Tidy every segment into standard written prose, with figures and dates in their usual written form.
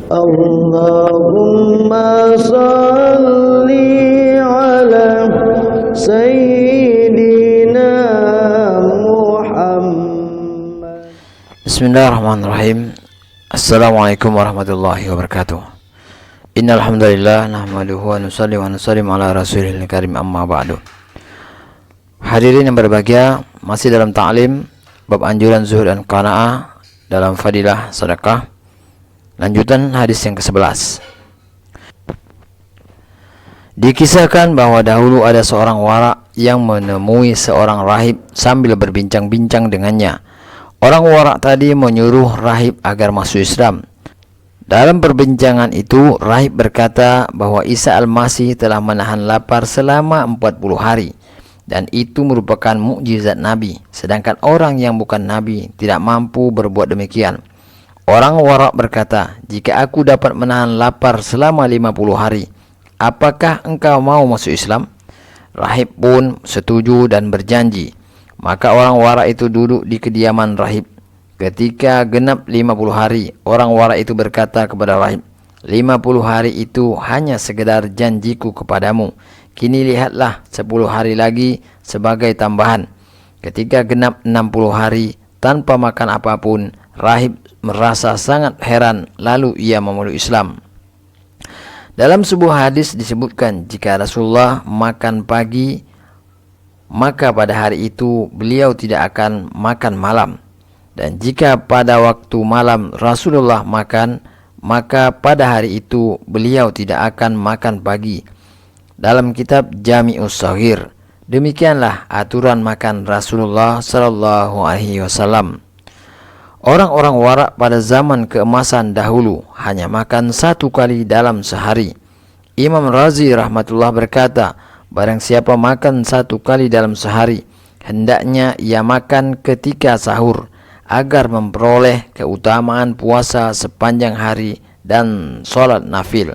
Allahumma salli ala Sayyidina Muhammad. Bismillahirrahmanirrahim. Assalamualaikum warahmatullahi wabarakatuh. Innal hamdalillah nahmaduhu wa nusalli wa nusallim ala rasulil karim, amma ba'du. Hadirin yang berbahagia, masih dalam ta'lim bab anjuran zuhud dan qanaah dalam fadilah sedekah. Lanjutan hadis yang ke-11. Dikisahkan bahwa dahulu ada seorang wara yang menemui seorang rahib sambil berbincang-bincang dengannya. Orang wara tadi menyuruh rahib agar masuk Islam. Dalam perbincangan itu, rahib berkata bahwa Isa Al-Masih telah menahan lapar selama 40 hari. Dan itu merupakan mukjizat Nabi. Sedangkan orang yang bukan Nabi tidak mampu berbuat demikian. Orang wara berkata, jika aku dapat menahan lapar selama 50 hari, apakah engkau mau masuk Islam? Rahib pun setuju dan berjanji. Maka orang wara itu duduk di kediaman rahib. Ketika genap 50 hari, orang wara itu berkata kepada rahib, 50 hari itu hanya sekedar janjiku kepadamu. Kini lihatlah 10 hari lagi sebagai tambahan. Ketika genap 60 hari tanpa makan apapun, rahib merasa sangat heran, lalu ia memeluk Islam. Dalam sebuah hadis disebutkan, jika Rasulullah makan pagi, maka pada hari itu beliau tidak akan makan malam. Dan jika pada waktu malam Rasulullah makan, maka pada hari itu beliau tidak akan makan pagi. Dalam kitab Jami'us Shaghir, demikianlah aturan makan Rasulullah sallallahu alaihi wasallam. Orang-orang wara pada zaman keemasan dahulu hanya makan 1 kali dalam sehari. Imam Razi rahmatullah berkata, barang siapa makan 1 kali dalam sehari, hendaknya ia makan ketika sahur, agar memperoleh keutamaan puasa sepanjang hari dan sholat nafil.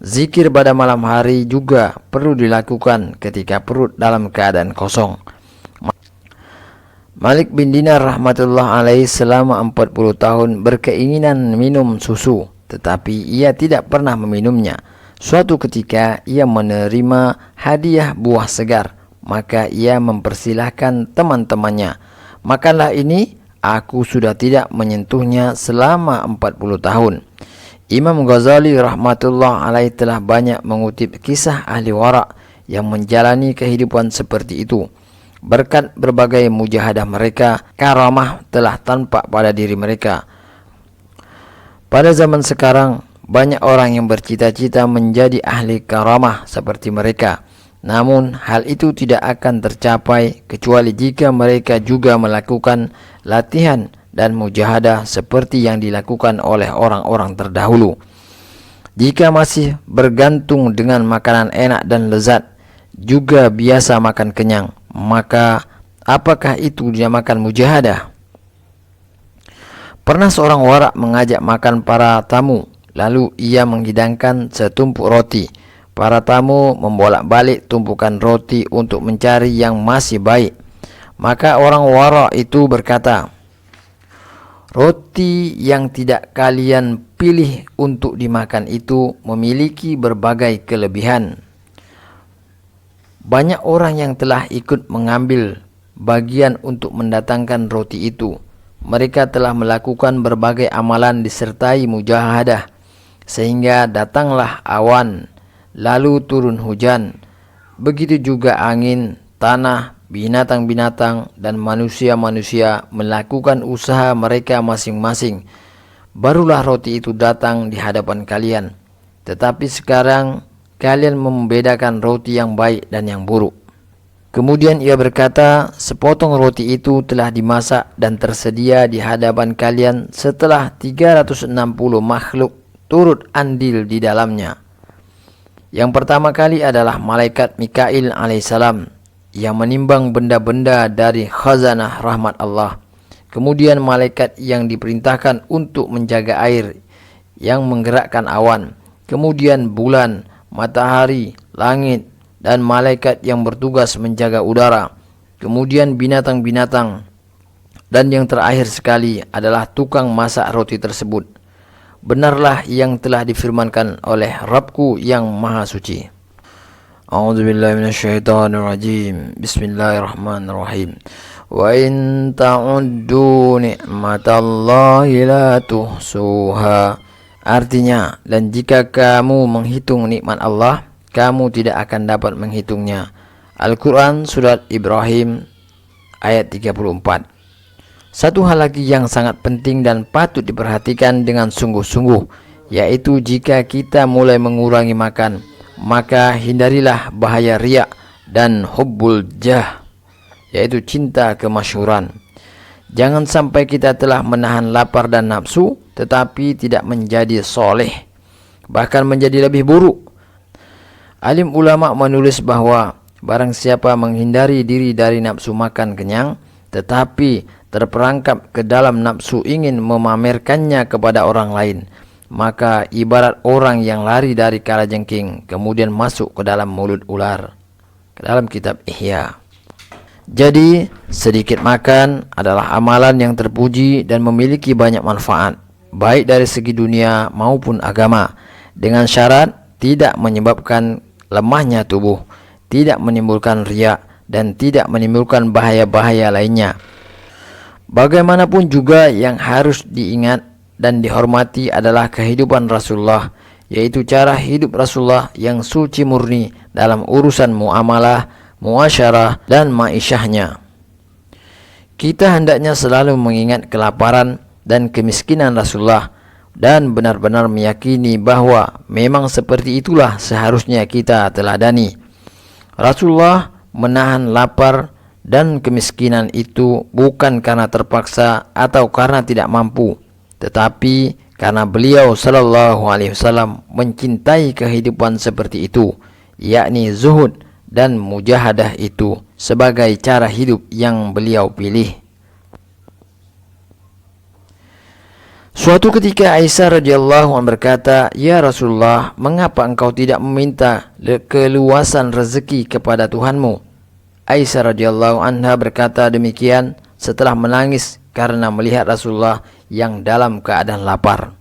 Zikir pada malam hari juga perlu dilakukan ketika perut dalam keadaan kosong. Malik bin Dinar rahmatullah alaih selama 40 tahun berkeinginan minum susu, tetapi ia tidak pernah meminumnya. Suatu ketika ia menerima hadiah buah segar, maka ia mempersilahkan teman-temannya, makanlah ini, aku sudah tidak menyentuhnya selama 40 tahun. Imam Ghazali rahmatullah alaih telah banyak mengutip kisah ahli wara yang menjalani kehidupan seperti itu. Berkat berbagai mujahadah mereka, karamah telah tampak pada diri mereka. Pada zaman sekarang, banyak orang yang bercita-cita menjadi ahli karamah seperti mereka. Namun, hal itu tidak akan tercapai kecuali jika mereka juga melakukan latihan dan mujahadah seperti yang dilakukan oleh orang-orang terdahulu. Jika masih bergantung dengan makanan enak dan lezat, juga biasa makan kenyang, maka apakah itu dinamakan mujahadah? Pernah seorang wara mengajak makan para tamu, lalu ia menghidangkan setumpuk roti. Para tamu membolak-balik tumpukan roti untuk mencari yang masih baik. Maka orang wara itu berkata, roti yang tidak kalian pilih untuk dimakan itu memiliki berbagai kelebihan. Banyak orang yang telah ikut mengambil bagian untuk mendatangkan roti itu. Mereka telah melakukan berbagai amalan disertai mujahadah, sehingga datanglah awan, lalu turun hujan. Begitu juga angin, tanah, binatang-binatang dan manusia-manusia melakukan usaha mereka masing-masing. Barulah roti itu datang di hadapan kalian. Tetapi sekarang kalian membedakan roti yang baik dan yang buruk. Kemudian ia berkata, sepotong roti itu telah dimasak dan tersedia di hadapan kalian setelah 360 makhluk turut andil di dalamnya. Yang pertama kali adalah malaikat Mikail alaihissalam yang menimbang benda-benda dari khazanah rahmat Allah. Kemudian malaikat yang diperintahkan untuk menjaga air, yang menggerakkan awan. Kemudian bulan, matahari, langit, dan malaikat yang bertugas menjaga udara. Kemudian binatang-binatang. Dan yang terakhir sekali adalah tukang masak roti tersebut. benarlah yang telah difirmankan oleh Rabbku yang Maha Suci. A'udzubillahi minasyaitonirrajim. Bismillahirrahmanirrahim. Wa in ta'uddu ni'matallahi la tuhsuha. Artinya, dan jika kamu menghitung nikmat Allah, kamu tidak akan dapat menghitungnya. Al-Quran Surat Ibrahim ayat 34. Satu hal lagi yang sangat penting dan patut diperhatikan dengan sungguh-sungguh, yaitu jika kita mulai mengurangi makan, maka hindarilah bahaya riya dan hubbul jah, yaitu cinta kemasyhuran. Jangan sampai kita telah menahan lapar dan nafsu, tetapi tidak menjadi soleh, bahkan menjadi lebih buruk. Alim ulama menulis bahwa barang siapa menghindari diri dari nafsu makan kenyang, tetapi terperangkap ke dalam nafsu ingin memamerkannya kepada orang lain, maka ibarat orang yang lari dari kalajengking kemudian masuk ke dalam mulut ular. Ke dalam kitab Ihya. Jadi, sedikit makan adalah amalan yang terpuji dan memiliki banyak manfaat, baik dari segi dunia maupun agama, dengan syarat tidak menyebabkan lemahnya tubuh, tidak menimbulkan riya, dan tidak menimbulkan bahaya-bahaya lainnya. Bagaimanapun juga yang harus diingat dan dihormati adalah kehidupan Rasulullah, yaitu cara hidup Rasulullah yang suci murni dalam urusan muamalah, muasyarah, dan ma'isyahnya. Kita hendaknya selalu mengingat kelaparan dan kemiskinan Rasulullah dan benar-benar meyakini bahwa memang seperti itulah seharusnya kita teladani. Rasulullah menahan lapar dan kemiskinan itu bukan karena terpaksa atau karena tidak mampu, tetapi karena beliau sallallahu alaihi wasallam mencintai kehidupan seperti itu, yakni zuhud dan mujahadah itu sebagai cara hidup yang beliau pilih. Suatu ketika Aisyah radhiyallahu anha berkata, "Ya Rasulullah, mengapa engkau tidak meminta keluasan rezeki kepada Tuhanmu?" Aisyah radhiyallahu anha berkata demikian setelah menangis karena melihat Rasulullah yang dalam keadaan lapar.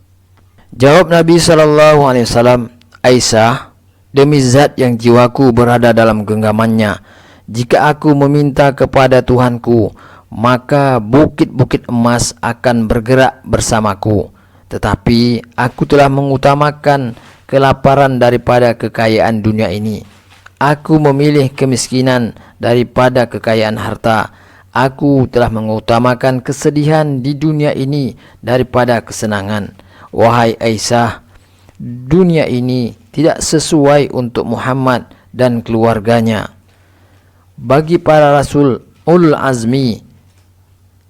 Jawab Nabi sallallahu alaihi wasallam, "Aisyah, demi zat yang jiwaku berada dalam genggamannya, jika aku meminta kepada Tuhanku, maka bukit-bukit emas akan bergerak bersamaku. Tetapi aku telah mengutamakan kelaparan daripada kekayaan dunia ini. Aku memilih kemiskinan daripada kekayaan harta. Aku telah mengutamakan kesedihan di dunia ini daripada kesenangan. Wahai Aisyah, dunia ini tidak sesuai untuk Muhammad dan keluarganya. Bagi para rasul ulul azmi,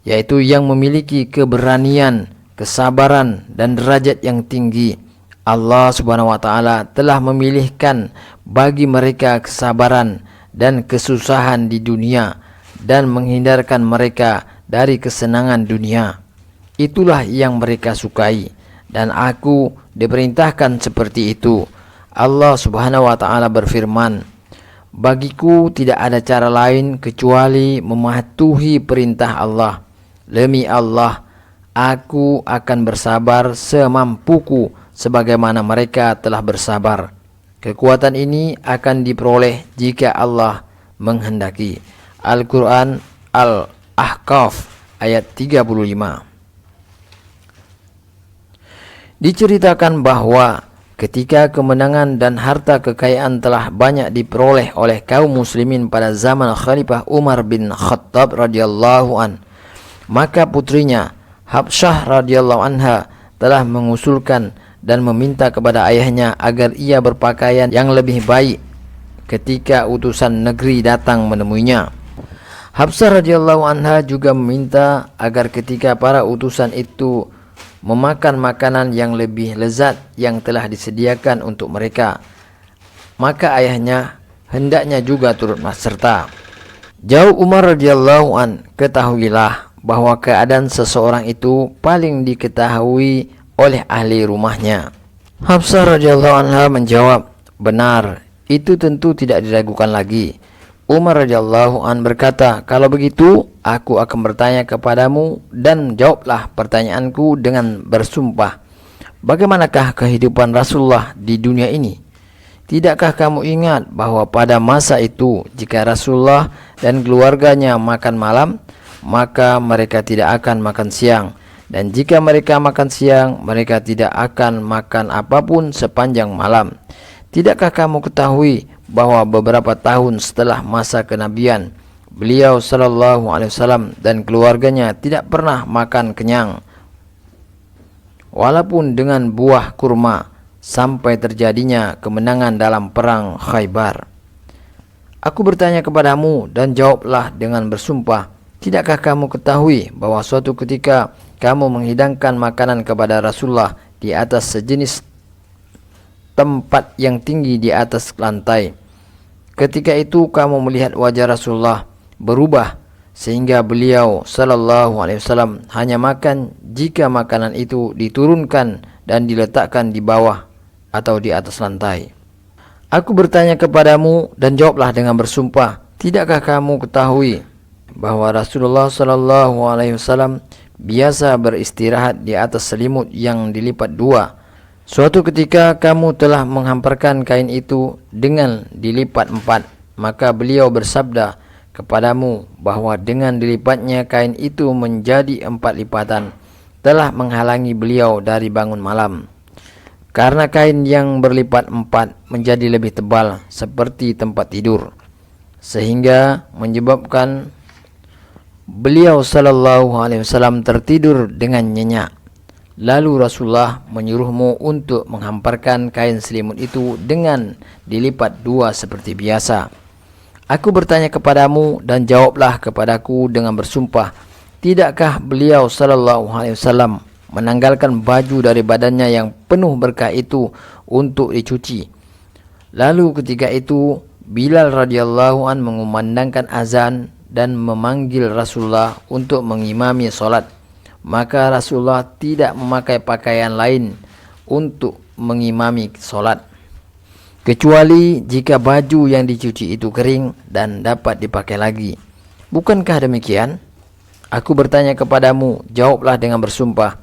yaitu yang memiliki keberanian, kesabaran, dan derajat yang tinggi, Allah subhanahu wa ta'ala telah memilihkan bagi mereka kesabaran dan kesusahan di dunia dan menghindarkan mereka dari kesenangan dunia. Itulah yang mereka sukai, dan aku diperintahkan seperti itu. Allah subhanahu wa ta'ala berfirman, "Bagiku tidak ada cara lain kecuali mematuhi perintah Allah. Demi Allah, aku akan bersabar semampuku sebagaimana mereka telah bersabar. Kekuatan ini akan diperoleh jika Allah menghendaki." Al-Quran Al-Ahqaf ayat 35. Diceritakan bahwa ketika kemenangan dan harta kekayaan telah banyak diperoleh oleh kaum muslimin pada zaman Khalifah Umar bin Khattab radhiyallahu an, maka putrinya Habsyah radhiyallahu anha telah mengusulkan dan meminta kepada ayahnya agar ia berpakaian yang lebih baik ketika utusan negeri datang menemuinya. Habsyah radhiyallahu anha juga meminta agar ketika para utusan itu memakan makanan yang lebih lezat yang telah disediakan untuk mereka, maka ayahnya hendaknya juga turut serta. Jawab Umar radhiyallahu an, "Ketahuilah bahwa keadaan seseorang itu paling diketahui oleh ahli rumahnya." Habsyah radhiyallahu anha menjawab, "Benar, itu tentu tidak diragukan lagi." Umar radhiyallahu an berkata, "Kalau begitu, aku akan bertanya kepadamu dan jawablah pertanyaanku dengan bersumpah." bagaimanakah kehidupan Rasulullah di dunia ini? Tidakkah kamu ingat bahwa pada masa itu jika Rasulullah dan keluarganya makan malam, maka mereka tidak akan makan siang, dan jika mereka makan siang, mereka tidak akan makan apapun sepanjang malam. Tidakkah kamu ketahui bahwa beberapa tahun setelah masa kenabian, beliau sallallahu alaihi wasallam dan keluarganya tidak pernah makan kenyang walaupun dengan buah kurma sampai terjadinya kemenangan dalam perang Khaybar. Aku bertanya kepadamu dan jawablah dengan bersumpah, tidakkah kamu ketahui bahwa suatu ketika kamu menghidangkan makanan kepada Rasulullah di atas sejenis tempat yang tinggi di atas lantai. Ketika itu kamu melihat wajah Rasulullah berubah sehingga beliau sallallahu alaihi wasallam hanya makan jika makanan itu diturunkan dan diletakkan di bawah atau di atas lantai. Aku bertanya kepadamu dan jawablah dengan bersumpah, tidakkah kamu ketahui bahwa Rasulullah sallallahu alaihi wasallam biasa beristirahat di atas selimut yang dilipat dua. Suatu ketika kamu telah menghamparkan kain itu dengan dilipat empat, maka beliau bersabda kepadamu bahwa dengan dilipatnya kain itu menjadi 4 lipatan telah menghalangi beliau dari bangun malam. Karena kain yang berlipat 4 menjadi lebih tebal seperti tempat tidur, sehingga menyebabkan beliau sallallahu alaihi wasallam tertidur dengan nyenyak. Lalu Rasulullah menyuruhmu untuk menghamparkan kain selimut itu dengan dilipat dua seperti biasa. Aku bertanya kepadamu dan jawablah kepadaku dengan bersumpah, tidakkah beliau sallallahu alaihi wasallam menanggalkan baju dari badannya yang penuh berkah itu untuk dicuci? Lalu ketika itu Bilal radhiyallahu an mengumandangkan azan dan memanggil Rasulullah untuk mengimami solat. Maka Rasulullah tidak memakai pakaian lain untuk mengimami solat, kecuali jika baju yang dicuci itu kering dan dapat dipakai lagi. Bukankah demikian? Aku bertanya kepadamu, jawablah dengan bersumpah,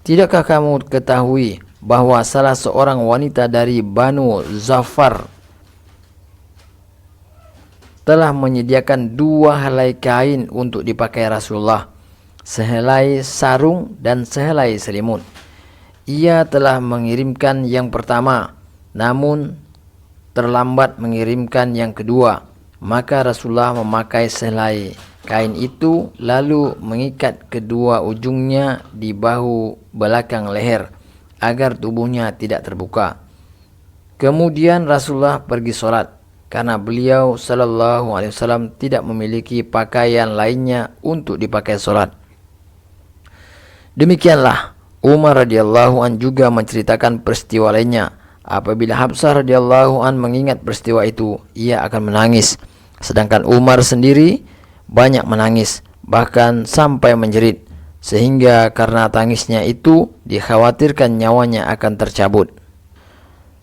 tidakkah kamu ketahui bahwa salah seorang wanita dari Banu Zafar telah menyediakan 2 helai kain untuk dipakai Rasulullah, sehelai sarung dan sehelai selimut. Ia telah mengirimkan yang pertama, namun terlambat mengirimkan yang kedua. Maka Rasulullah memakai sehelai kain itu lalu mengikat kedua ujungnya di bahu belakang leher agar tubuhnya tidak terbuka. Kemudian Rasulullah pergi sholat, karena beliau sallallahu alaihi wasallam tidak memiliki pakaian lainnya untuk dipakai sholat. Demikianlah Umar radhiyallahu an juga menceritakan peristiwa lainnya. Apabila Hafsah radhiyallahu an mengingat peristiwa itu, ia akan menangis. Sedangkan Umar sendiri banyak menangis, bahkan sampai menjerit, sehingga karena tangisnya itu dikhawatirkan nyawanya akan tercabut.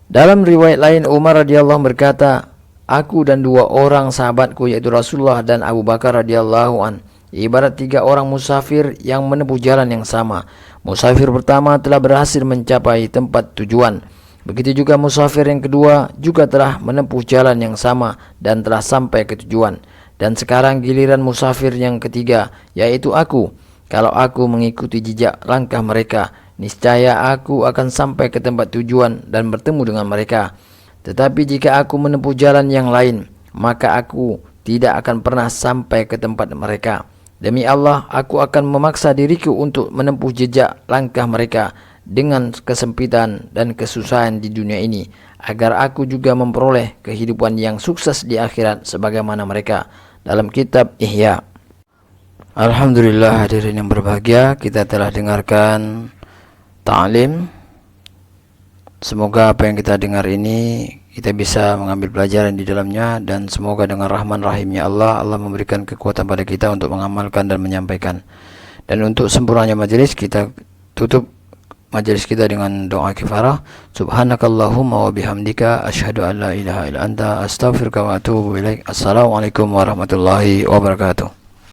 Dalam riwayat lain Umar radhiyallahu berkata, aku dan 2 orang sahabatku yaitu Rasulullah dan Abu Bakar radhiyallahu an ibarat 3 orang musafir yang menempuh jalan yang sama. Musafir pertama telah berhasil mencapai tempat tujuan. Begitu juga musafir yang kedua juga telah menempuh jalan yang sama dan telah sampai ke tujuan. Dan sekarang giliran musafir yang ketiga, yaitu aku. Kalau aku mengikuti jejak langkah mereka, niscaya aku akan sampai ke tempat tujuan dan bertemu dengan mereka. Tetapi jika aku menempuh jalan yang lain, maka aku tidak akan pernah sampai ke tempat mereka. Demi Allah, aku akan memaksa diriku untuk menempuh jejak langkah mereka dengan kesempitan dan kesusahan di dunia ini, agar aku juga memperoleh kehidupan yang sukses di akhirat sebagaimana mereka. Dalam kitab Ihya. Alhamdulillah, hadirin yang berbahagia, kita telah dengarkan ta'lim. Semoga apa yang kita dengar ini kita bisa mengambil pelajaran di dalamnya, dan semoga dengan rahman rahimnya Allah memberikan kekuatan pada kita untuk mengamalkan dan menyampaikan. Dan untuk sempurnanya majelis, kita tutup majelis kita dengan doa kifarah. Subhanakallahumma wa bihamdika asyhadu an la ilaha illa anta astaghfiruka wa atubu ilaik. Assalamualaikum warahmatullahi wabarakatuh.